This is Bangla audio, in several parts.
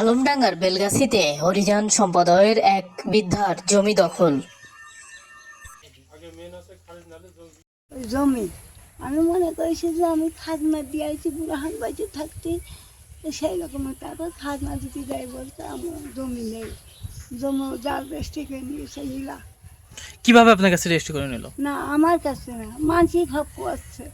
আলমডাঙ্গার বেলগাছিতে হরিজন সম্প্রদায়ের এক বৃদ্ধার জমি দখল। ওই জমি আমি মনে করেছি যে আমি খাজনা দিয়ে আইছি বুড়াহান বাড়িতে থাকতে, সেই রকমের তারপর খাজনা দিতে যাই বলতে আমার জমি নেই। জমি যার বেশ থেকে নিয়েছে ইলা। কিভাবে আপনার কাছে রেজিস্ট্রি করে নিল? না আমার কাছে না, মানসিক ভাব করছে।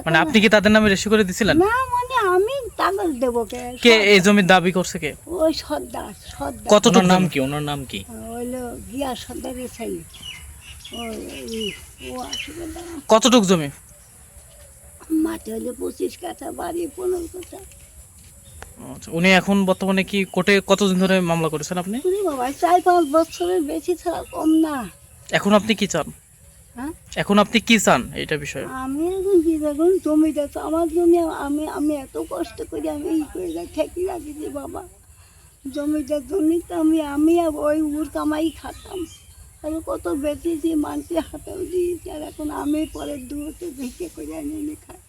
মানে আপনি কি তাদের নামে রেজিস্ট্রি করে দিছিলেন? না মানে আমি কাগজ দেবো কে এই জমির দাবি করছে কে? ওই সর্দার সর্দার কতটুকু নাম কি? ওনার নাম কি? হইলো গিয়া সর্দারের ছেলে। ও আসলে কতটুকু জমি? মাঠে হলে 25 কাঠা, বাড়ি 15 কাঠা। আচ্ছা, উনি এখন বর্তমানে কি কোর্টে কতদিন ধরে মামলা করেছেন আপনি? পুরি বাবা 4-5 বছরের বেশি ছাড়া কম না। এখন আপনি কি চান? হ্যাঁ এখন আপনি কি চান এটা বিষয়ে? আমি এখন কি দেখুন, জমিটা তো আমার জমি, আমি আমি এত কষ্ট করে আমি এই করে ঠেকি রাখিছি বাবা। জমিটার জন্য তো আমি আর ওই উর কামাই খাতাম, আমি কত বেঁচেছি, মানুষের হাতেও দিয়েছি, আর এখন আমি পরের দূরতে ভিক্ষে করে এনে খাই।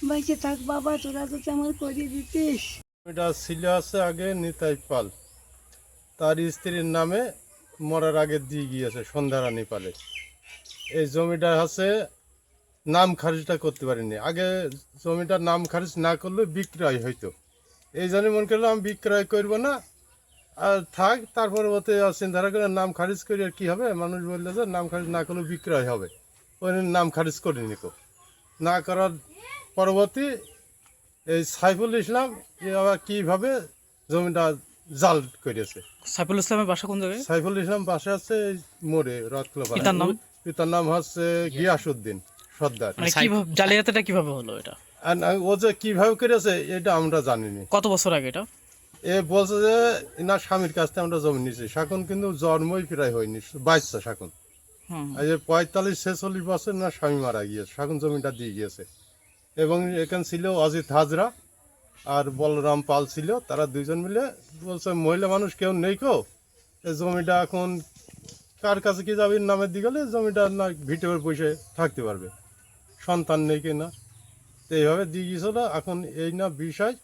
বেঁচে থাক বাবা, তোরা তো আমার করে দিতিস। এটা ছিল আছে আগে নিতাই পাল, তার স্ত্রীর নামে মরার আগে দিয়ে গিয়েছে সন্ধ্যারানী পালে। এই জমিটা আছে নাম খারিজটা করতে পারিনি, আগে জমিটার নাম খারিজ না করলে বিক্রয় হইতো। এই জন্য মনে করলাম আমি বিক্রয় করব না, আর থাক। তারপরে ওতে চিন্তা করে নাম খারিজ করি আর কী হবে, মানুষ বললে যে নাম খারিজ না করলে বিক্রয় হবে, ওই নাম খারিজ করিনি। না করার পরবর্তী এই সাইফুল ইসলাম এ আবার কীভাবে জমিটা জাল করেছে। সাইফুল ইসলামের বাসা কোন জায়গায়? সাইফুল ইসলাম বাসা আছে মোড়ে রথখোলা। পিতার নাম? পিতার নাম হচ্ছে গিয়াসউদ্দিন সর্দার। মানে কিভাবে জালিয়াতিটা কিভাবে হলো এটা? আর ও যে কীভাবে করেছে এটা আমরা জানিনি। কত বছর আগে এটা? এ বলছে যে না স্বামীর কাছ থেকে আমরা জমি নিয়েছি, শাকুন কিন্তু জন্মই প্রায় হয়নি, বাচ্চা শাকুন। এই যে 45-46 বছর না স্বামী মারা গিয়েছে, শাকুন জমিটা দিয়ে গিয়েছে। এবং এখানে ছিল অজিত হাজরা আর বলরাম পাল ছিল, তারা দুইজন মিলে বলছে মহিলা মানুষ কেউ নেই কো, এই জমিটা এখন কার কাছে কি যাবে, নামের দিকে গেলে জমিটা না ভিটের বসে থাকতে পারবে, সন্তান নেই কিনা, তো এইভাবে দিয়ে গিয়েছিল। এখন এই না বিষয়,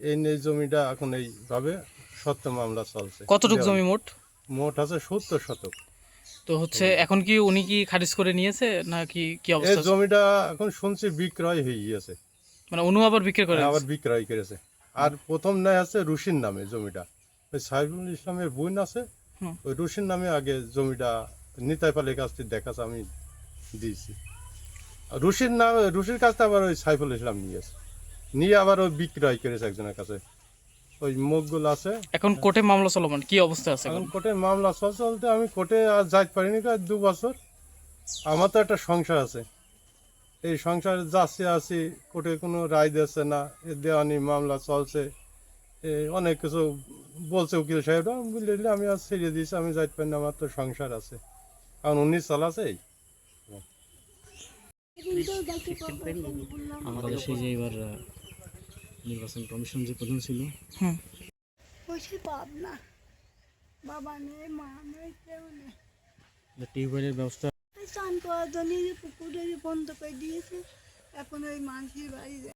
এই নেই জমিটা এখন এইভাবে সত্য মামলা চলছে। কতটুকু জমি মোট? মোট আছে 70 শতক। তো হচ্ছে এখন কি উনি কি খারিজ করে নিয়েছে নাকি কি এই অবস্থা? জমিটা এখন শুনছি বিক্রয় হয়ে গিয়েছে, মানে উনি আবার বিক্রি করে আবার বিক্রয় করেছে। আর প্রথম নেয় আছে রুশির নামে জমিটা, ওই সাইফুল ইসলামের বোন আছে, ওই রুশির নামে আগে জমিটা নিতাই পালের কাছ থেকে দেখাচ্ছে, আমি দিয়েছি। রুশির নামে, রুশির কাছ থেকে আবার ওই সাইফুল ইসলাম নিয়েছে, নিয়ে আবার ওই বিক্রয় করেছে একজনের কাছে, ওই মুখগুলো আছে। এখন কোর্টে মামলা চলমান, কি অবস্থা আছে এখন এখন? কোর্টে মামলা চলতে আমি কোর্টে আর যাইতে পারিনি 2 বছর। আমার তো একটা সংসার আছে, এই সংসারে যাচ্ছি আছি, কোর্টে কোনো রায় দিচ্ছে না, এ দেওয়ানি মামলা চলছে, অনেক কিছু বলছে উকিল সাহেবরা, বুঝলে আমি আর ছেড়ে দিয়েছি, আমি যাইতে পারি না, আমার তো সংসার আছে। কারণ উনি চালাছে। আমাদের দেশে যে এবার নির্বাচন কমিশন যে প্রধান ছিল, বসে পাব না, বাবা নেই, মা নেই, কেউ নেই। টিউবওয়েলের ব্যবস্থা স্নান করার জন্য পুকুরে বন্ধ করে দিয়েছে, এখন ওই মাঝির বাড়ি